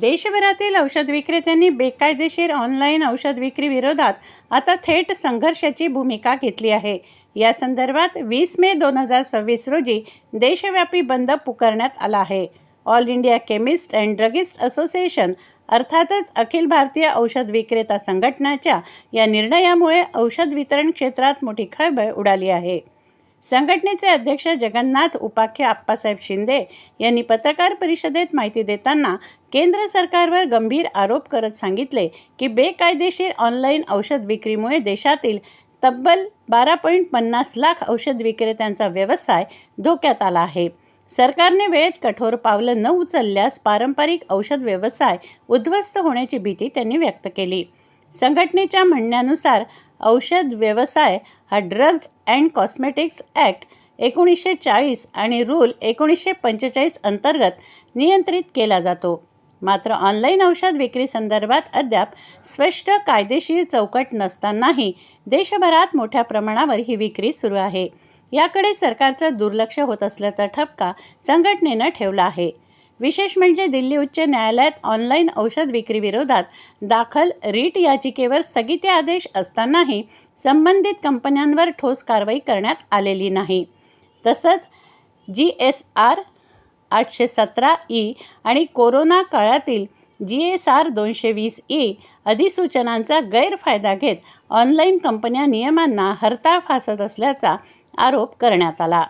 देशभरातील औषध विक्रेत्यांनी बेकायदेशीर ऑनलाईन औषध विक्री विरोधात आता थेट संघर्षाची भूमिका घेतली आहे। या संदर्भात 20 मे 2026 रोजी देशव्यापी बंद पुकारण्यात आला आहे। All India chemist and druggist association अर्थातच अखिल भारतीय औषध विक्रेता संघटनेच्या या निर्णयामुळे औषध वितरण क्षेत्रात मोठी खळबळ उडाली आहे। संघटनेचे अध्यक्ष जगन्नाथ उपाख्य आप्पासाहेब शिंदे यांनी पत्रकार परिषदेत माहिती देताना केंद्र सरकारवर गंभीर आरोप करत सांगितले की बेकायदेशीर ऑनलाईन औषध विक्रीमुळे देशातील तब्बल 12.50 लाख औषध विक्रेत्यांचा व्यवसाय धोक्यात आला आहे। सरकारने वेळेत कठोर पावलं न उचलल्यास पारंपरिक औषध व्यवसाय उद्ध्वस्त होण्याची भीती त्यांनी व्यक्त केली। संघटनेच्या म्हणण्यानुसार औषध व्यवसाय हा ड्रग्ज अँड कॉस्मेटिक्स ॲक्ट 1940 आणि रूल 1945 अंतर्गत नियंत्रित केला जातो। मात्र ऑनलाईन औषध विक्री संदर्भात अद्याप स्पष्ट कायदेशीर चौकट नसतानाही देशभरात मोठ्या प्रमाणावर ही विक्री सुरू आहे। याकडे सरकारचं दुर्लक्ष होत असल्याचा ठपका संघटनेनं ठेवला आहे। विशेष म्हणजे दिल्ली उच्च न्यायालयात ऑनलाईन औषध विक्री विरोधात दाखल रीट याचिकेवर स्थगिती आदेश असतानाही संबंधित कंपन्यांवर ठोस कारवाई करण्यात आलेली नाही। तसंच GSR 817E आणि कोरोना काळातील GSR 220E अधिसूचनांचा गैरफायदा घेत ऑनलाईन कंपन्या नियमांना हरताळ फासत असल्याचा आरोप करण्यात आला।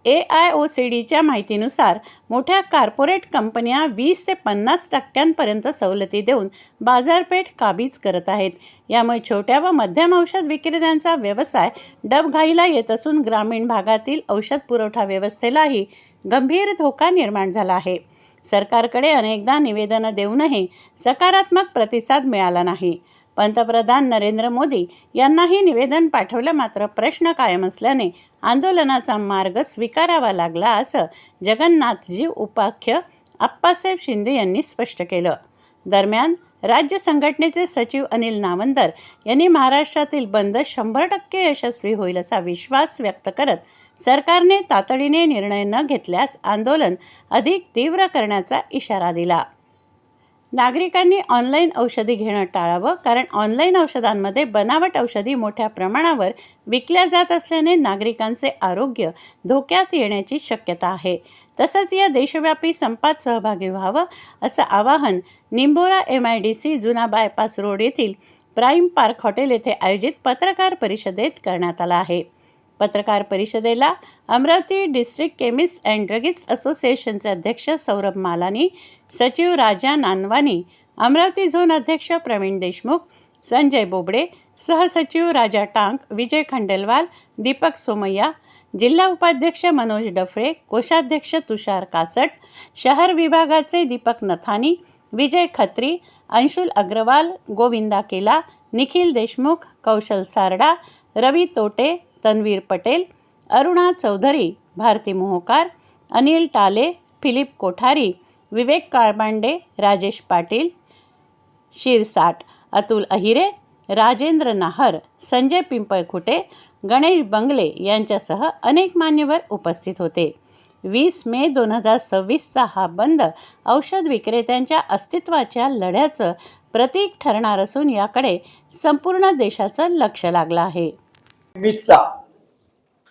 AIOCDच्या माहितीनुसार मोठ्या कॉर्पोरेट कंपन्या 20 ते 50% सवलती देऊन बाजारपेठ काबीज करत आहेत। यामुळे छोट्या व मध्यम औषध विक्रेत्यांचा व्यवसाय डबघाईला येत असून ग्रामीण भागातील औषध पुरवठा व्यवस्थेलाही गंभीर धोका निर्माण झाला आहे। सरकारकडे अनेकदा निवेदनं देऊनही सकारात्मक प्रतिसाद मिळाला नाही। पंतप्रधान नरेंद्र मोदी यांनाही निवेदन पाठवलं, मात्र प्रश्न कायम असल्याने आंदोलनाचा मार्ग स्वीकारावा लागला असं जगन्नाथजी उपाख्य आप्पासाहेब शिंदे यांनी स्पष्ट केलं। दरम्यान राज्य संघटनेचे सचिव अनिल नावंदर यांनी महाराष्ट्रातील बंद 100% यशस्वी होईल असा विश्वास व्यक्त करत सरकारने तातडीने निर्णय न घेतल्यास आंदोलन अधिक तीव्र करण्याचा इशारा दिला। नागरिकांनी ऑनलाईन औषधी घेणं टाळावं, कारण ऑनलाईन औषधांमध्ये बनावट औषधी मोठ्या प्रमाणावर विकल्या जात असल्याने नागरिकांचे आरोग्य धोक्यात येण्याची शक्यता आहे। तसंच या देशव्यापी संपात सहभागी व्हावं असं आवाहन निंबोरा MIDC जुना बायपास रोड येथील प्राईम पार्क हॉटेल येथे आयोजित पत्रकार परिषदेत करण्यात आलं आहे। पत्रकार परिषदेला Amravati district chemist and druggist असोसिएशनचे अध्यक्ष सौरभ मालानी, सचिव राजा नानवानी, अमरावती झोन अध्यक्ष प्रवीण देशमुख, संजय बोबडे, सहसचिव राजा टांक, विजय खंडेलवाल, दीपक सोमय्या, जिल्हा उपाध्यक्ष मनोज डफळे, कोषाध्यक्ष तुषार कासट, शहर विभागाचे दीपक नथानी, विजय खत्री, अंशुल अग्रवाल, गोविंदा केला, निखिल देशमुख, कौशल सारडा, रवी तोटे, तन्वीर पटेल, अरुणा चौधरी, भारती मोहकार, अनिल टाले, फिलिप कोठारी, विवेक काळबांडे, राजेश पाटील शिरसाट, अतुल अहिरे, राजेंद्र नाहर, संजय पिंपळखुटे, गणेश बंगले यांच्यासह अनेक मान्यवर उपस्थित होते। 20 मे 2026चा हा बंद औषध विक्रेत्यांच्या अस्तित्वाच्या लढ्याचं प्रतीक ठरणार असून याकडे संपूर्ण देशाचं लक्ष लागलं आहे।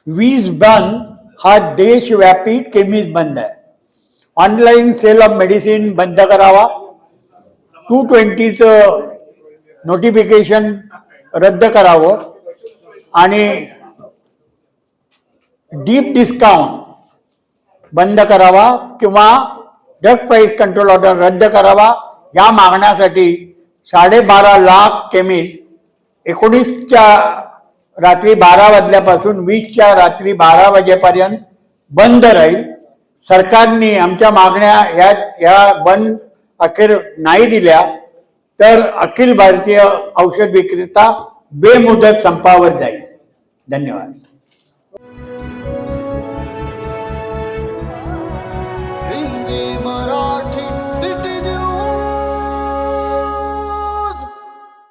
20 बंद हा देशव्यापी केमिस्ट बंद आहे। ऑनलाईन सेल ऑफ मेडिसिन बंद करावा, 220चं नोटिफिकेशन रद्द करावं आणि डीप डिस्काउंट बंद करावा किंवा ड्रग प्राइस कंट्रोल ऑर्डर रद्द करावा या मागण्यासाठी 12.5 लाख केमिस्ट 19च्या रात्री 12 वाजल्यापासून 20च्या रात्री 12 वाजेपर्यंत बंद राहील। सरकारने आमच्या मागण्या या बंद अखेर नाही दिल्या तर अखिल भारतीय औषध विक्रेता बेमुदत संपावर जाईल। धन्यवाद। हिंदी मराठी